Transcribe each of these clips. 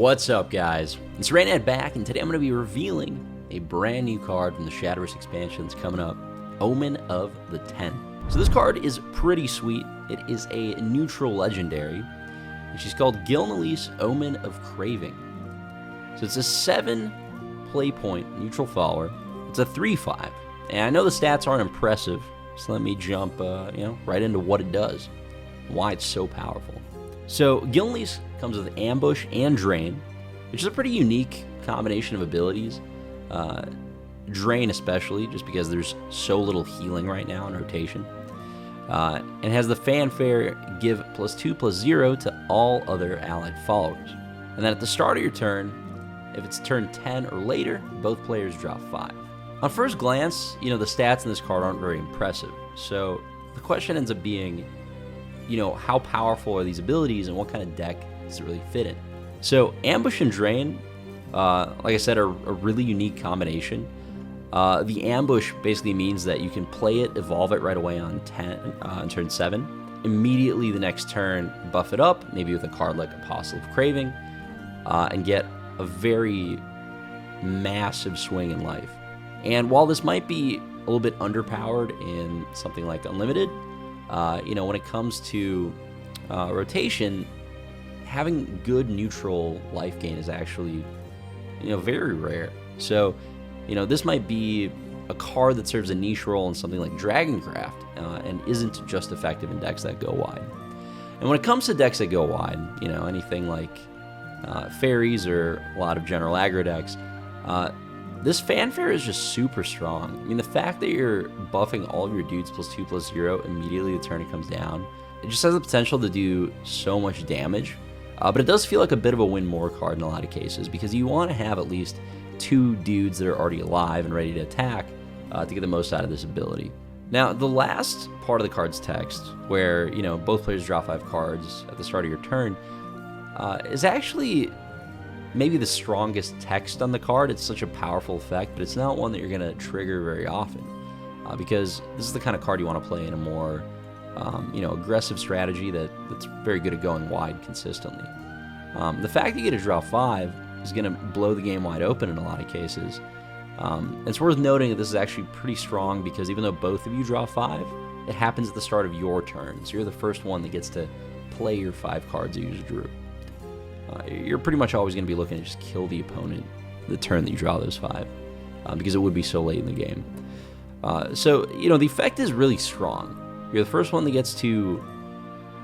What's up, guys? It's Reynad back, and today I'm going to be revealing a brand new card from the Shadowverse expansion that's coming up, Omen of the 10. So this card is pretty sweet. It is a neutral legendary, and she's called Gilnelise, Omen of Craving. So it's a 7 play point neutral follower. It's a 3/5, and I know the stats aren't impressive, so let me jump right into what it does, why it's so powerful. So Gilnelise comes with Ambush and Drain, which is a pretty unique combination of abilities. Drain especially, just because there's so little healing right now in rotation. And has the Fanfare give +2/+0 to all other allied followers. And then at the start of your turn, if it's turn 10 or later, both players drop 5. On first glance, the stats in this card aren't very impressive. So the question ends up being, how powerful are these abilities and what kind of deck does it really fit in? So Ambush and Drain, like I said, are a really unique combination. The Ambush basically means that you can play it, evolve it right away on turn 7. Immediately the next turn, buff it up, maybe with a card like Apostle of Craving, and get a very massive swing in life. And while this might be a little bit underpowered in something like Unlimited, when it comes to rotation, having good neutral life gain is actually, very rare. So, this might be a card that serves a niche role in something like Dragoncraft, and isn't just effective in decks that go wide. And when it comes to decks that go wide, anything like fairies or a lot of general aggro decks, this Fanfare is just super strong. I mean, the fact that you're buffing all of your dudes +2/+0 immediately the turn it comes down, it just has the potential to do so much damage. But it does feel like a bit of a win more card in a lot of cases, because you want to have at least 2 dudes that are already alive and ready to attack to get the most out of this ability. Now, the last part of the card's text, where both players draw 5 cards at the start of your turn, is actually maybe the strongest text on the card. It's such a powerful effect, but it's not one that you're going to trigger very often, because this is the kind of card you want to play in a more aggressive strategy that's very good at going wide consistently. The fact that you get to draw 5 is going to blow the game wide open in a lot of cases. It's worth noting that this is actually pretty strong, because even though both of you draw 5, it happens at the start of your turn, so you're the first one that gets to play your 5 cards that you just drew. You're pretty much always going to be looking to just kill the opponent the turn that you draw those 5, because it would be so late in the game. So the effect is really strong. You're the first one that gets to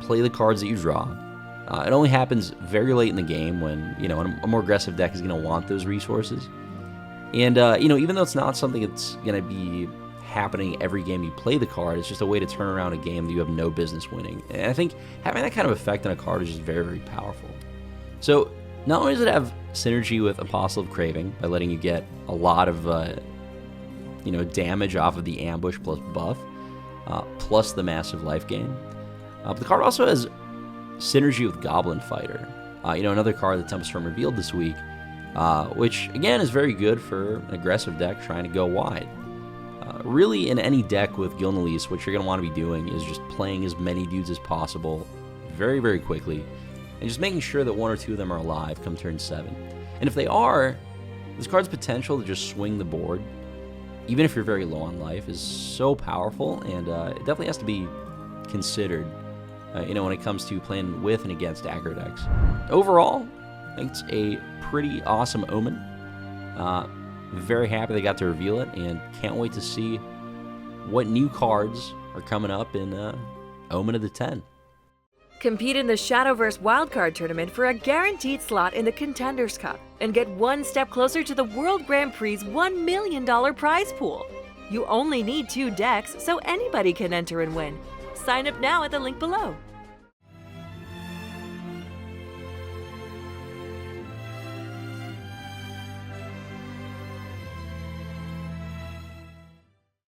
play the cards that you draw. It only happens very late in the game when, a more aggressive deck is going to want those resources. And, even though it's not something that's going to be happening every game you play the card, it's just a way to turn around a game that you have no business winning. And I think having that kind of effect on a card is just very, very powerful. So not only does it have synergy with Apostle of Craving by letting you get a lot of, damage off of the Ambush plus buff, plus the massive life gain, but the card also has synergy with Goblin Fighter, another card that Tempo Storm revealed this week, which again is very good for an aggressive deck trying to go wide. Really, in any deck with Gilnelise, what you're going to want to be doing is just playing as many dudes as possible very, very quickly, and just making sure that 1 or 2 of them are alive come turn 7. And if they are, this card's potential to just swing the board, even if you're very low on life, is so powerful, and it definitely has to be considered, when it comes to playing with and against aggro decks. Overall, I think it's a pretty awesome Omen. Very happy they got to reveal it, and can't wait to see what new cards are coming up in Omen of the 10. Compete in the Shadowverse Wildcard Tournament for a guaranteed slot in the Contenders Cup and get one step closer to the World Grand Prix's $1 million prize pool. You only need 2 decks, so anybody can enter and win. Sign up now at the link below.